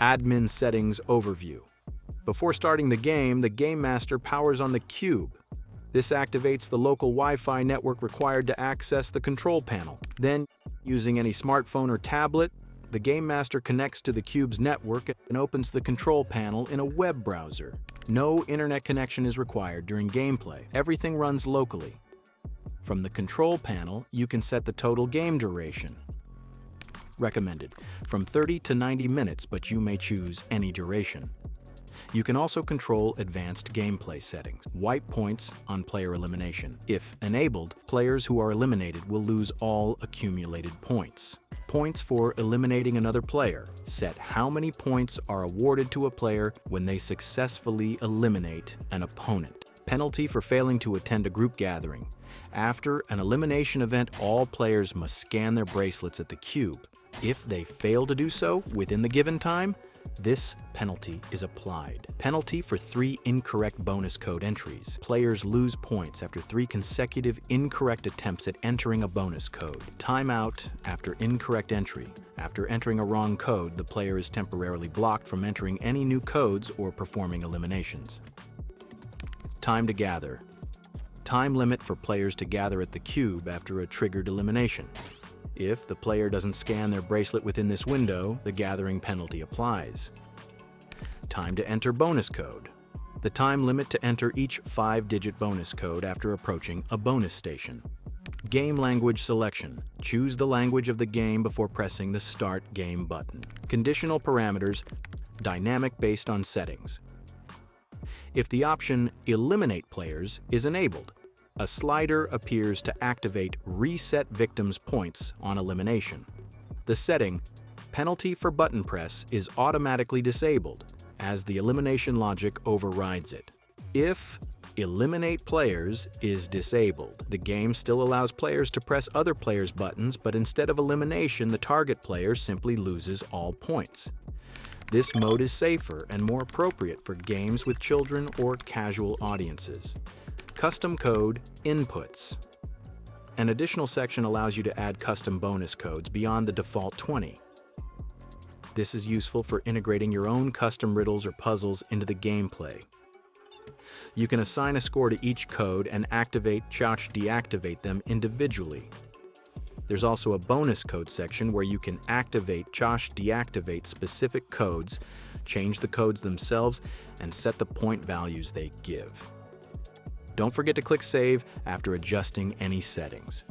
Admin Settings Overview. Before starting the Game Master powers on the cube. This activates the local Wi-Fi network required to access the control panel. Then, using any smartphone or tablet, the Game Master connects to the cube's network and opens the control panel in a web browser. No internet connection is required during gameplay. Everything runs locally. From the control panel, you can set the total game duration. Recommended from 30 to 90 minutes, but you may choose any duration. You can also control advanced gameplay settings. Wipe points on player elimination. If enabled, players who are eliminated will lose all accumulated points. Points for eliminating another player. Set how many points are awarded to a player when they successfully eliminate an opponent. Penalty for failing to attend a group gathering. After an elimination event, all players must scan their bracelets at the cube. If they fail to do so within the given time, this penalty is applied. Penalty for 3 incorrect bonus code entries. Players lose points after 3 consecutive incorrect attempts at entering a bonus code. Timeout after incorrect entry. After entering a wrong code, the player is temporarily blocked from entering any new codes or performing eliminations. Time to gather. Time limit for players to gather at the cube after a triggered elimination. If the player doesn't scan their bracelet within this window, the gathering penalty applies. Time to enter bonus code. The time limit to enter each 5-digit bonus code after approaching a bonus station. Game language selection. Choose the language of the game before pressing the Start Game button. Conditional parameters, dynamic based on settings. If the option Eliminate Players is enabled, a slider appears to activate Reset Victims points on elimination. The setting, Penalty for button press, is automatically disabled, as the elimination logic overrides it. If Eliminate Players is disabled, the game still allows players to press other players' buttons, but instead of elimination, the target player simply loses all points. This mode is safer and more appropriate for games with children or casual audiences. Custom code inputs. An additional section allows you to add custom bonus codes beyond the default 20. This is useful for integrating your own custom riddles or puzzles into the gameplay. You can assign a score to each code and activate/deactivate them individually. There's also a bonus code section where you can activate/deactivate specific codes, change the codes themselves, and set the point values they give. Don't forget to click Save after adjusting any settings.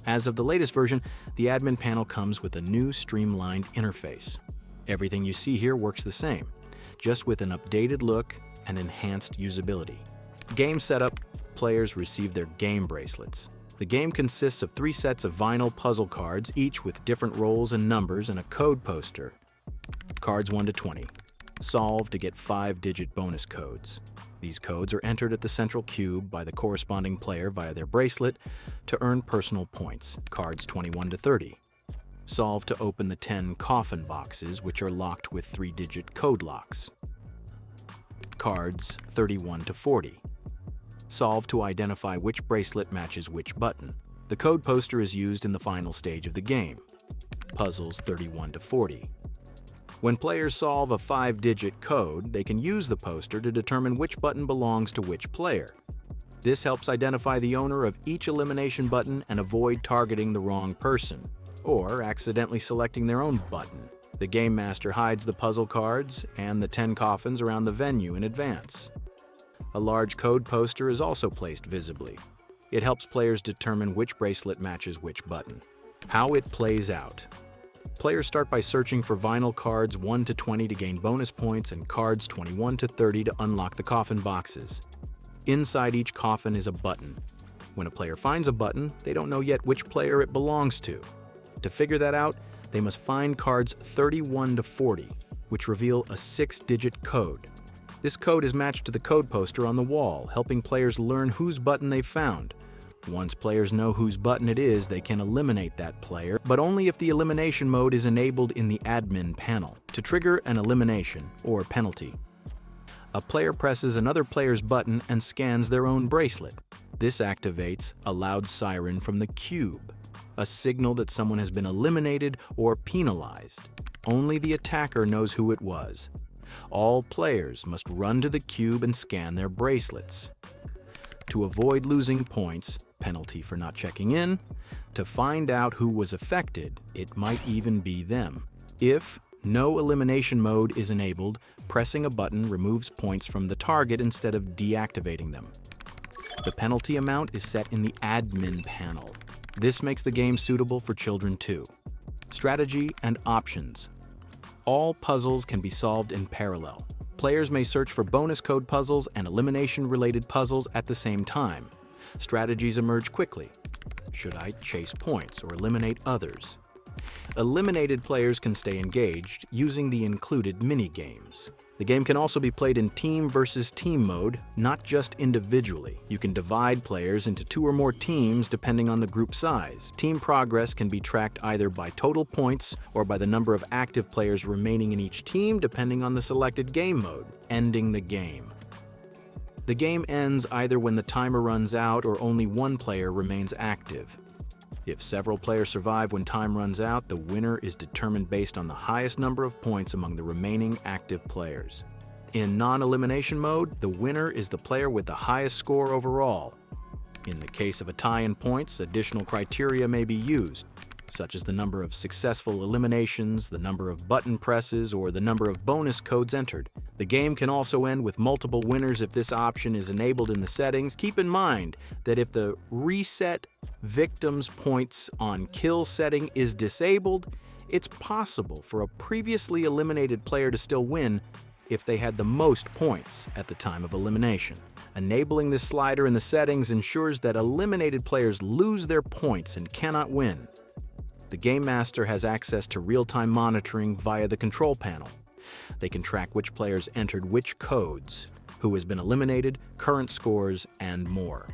As of the latest version, the admin panel comes with a new streamlined interface. Everything you see here works the same, just with an updated look and enhanced usability. Game setup. Players receive their game bracelets. The game consists of 3 sets of vinyl puzzle cards, each with different roles and numbers, and a code poster. Cards 1 to 20. Solve to get 5-digit bonus codes. These codes are entered at the central cube by the corresponding player via their bracelet to earn personal points. Cards 21 to 30. Solve to open the 10 coffin boxes, which are locked with 3-digit code locks. Cards 31 to 40. Solve to identify which bracelet matches which button. The code poster is used in the final stage of the game. Puzzles 31 to 40. When players solve a 5-digit code, they can use the poster to determine which button belongs to which player. This helps identify the owner of each elimination button and avoid targeting the wrong person, or accidentally selecting their own button. The Game Master hides the puzzle cards and the 10 coffins around the venue in advance. A large code poster is also placed visibly. It helps players determine which bracelet matches which button. How it plays out. Players start by searching for vinyl cards 1 to 20 to gain bonus points and cards 21 to 30 to unlock the coffin boxes. Inside each coffin is a button. When a player finds a button, they don't know yet which player it belongs to. To figure that out, they must find cards 31 to 40, which reveal a 6-digit code. This code is matched to the code poster on the wall, helping players learn whose button they've found. Once players know whose button it is, they can eliminate that player, but only if the elimination mode is enabled in the admin panel. To trigger an elimination, or penalty, a player presses another player's button and scans their own bracelet. This activates a loud siren from the cube, a signal that someone has been eliminated or penalized. only the attacker knows who it was. All players must run to the cube and scan their bracelets. To avoid losing points, penalty for not checking in, to find out who was affected, it might even be them. If no elimination mode is enabled, pressing a button removes points from the target instead of deactivating them. The penalty amount is set in the admin panel. This makes the game suitable for children too. Strategy and options. All puzzles can be solved in parallel. Players may search for bonus code puzzles and elimination-related puzzles at the same time. Strategies emerge quickly. Should I chase points or eliminate others? Eliminated players can stay engaged using the included mini-games. The game can also be played in team versus team mode, not just individually. You can divide players into 2 or more teams depending on the group size. Team progress can be tracked either by total points or by the number of active players remaining in each team depending on the selected game mode, ending the game. The game ends either when the timer runs out or only one player remains active. If several players survive when time runs out, the winner is determined based on the highest number of points among the remaining active players. In non-elimination mode, the winner is the player with the highest score overall. In the case of a tie in points, additional criteria may be used, such as the number of successful eliminations, the number of button presses, or the number of bonus codes entered. The game can also end with multiple winners if this option is enabled in the settings. Keep in mind that if the reset victims points on kill setting is disabled, it's possible for a previously eliminated player to still win if they had the most points at the time of elimination. Enabling this slider in the settings ensures that eliminated players lose their points and cannot win. The Game Master has access to real-time monitoring via the control panel. They can track which players entered which codes, who has been eliminated, current scores, and more.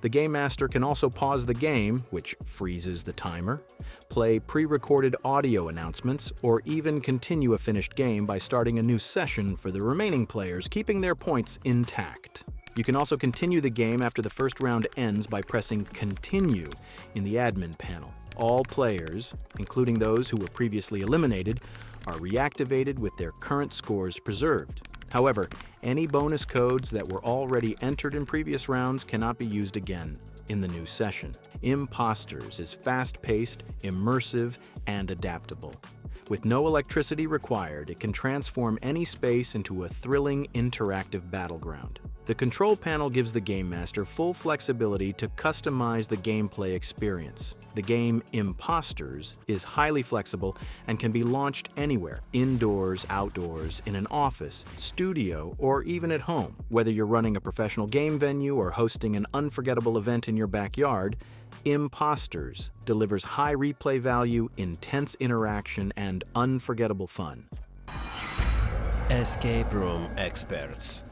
The Game Master can also pause the game, which freezes the timer, play pre-recorded audio announcements, or even continue a finished game by starting a new session for the remaining players, keeping their points intact. You can also continue the game after the first round ends by pressing Continue in the admin panel. All players, including those who were previously eliminated, are reactivated with their current scores preserved. However, any bonus codes that were already entered in previous rounds cannot be used again in the new session. Impostors is fast-paced, immersive, and adaptable. With no electricity required, it can transform any space into a thrilling, interactive battleground. The control panel gives the Game Master full flexibility to customize the gameplay experience. The game Impostors is highly flexible and can be launched anywhere, indoors, outdoors, in an office, studio, or even at home. Whether you're running a professional game venue or hosting an unforgettable event in your backyard, Impostors delivers high replay value, intense interaction, and unforgettable fun. Escape room experts.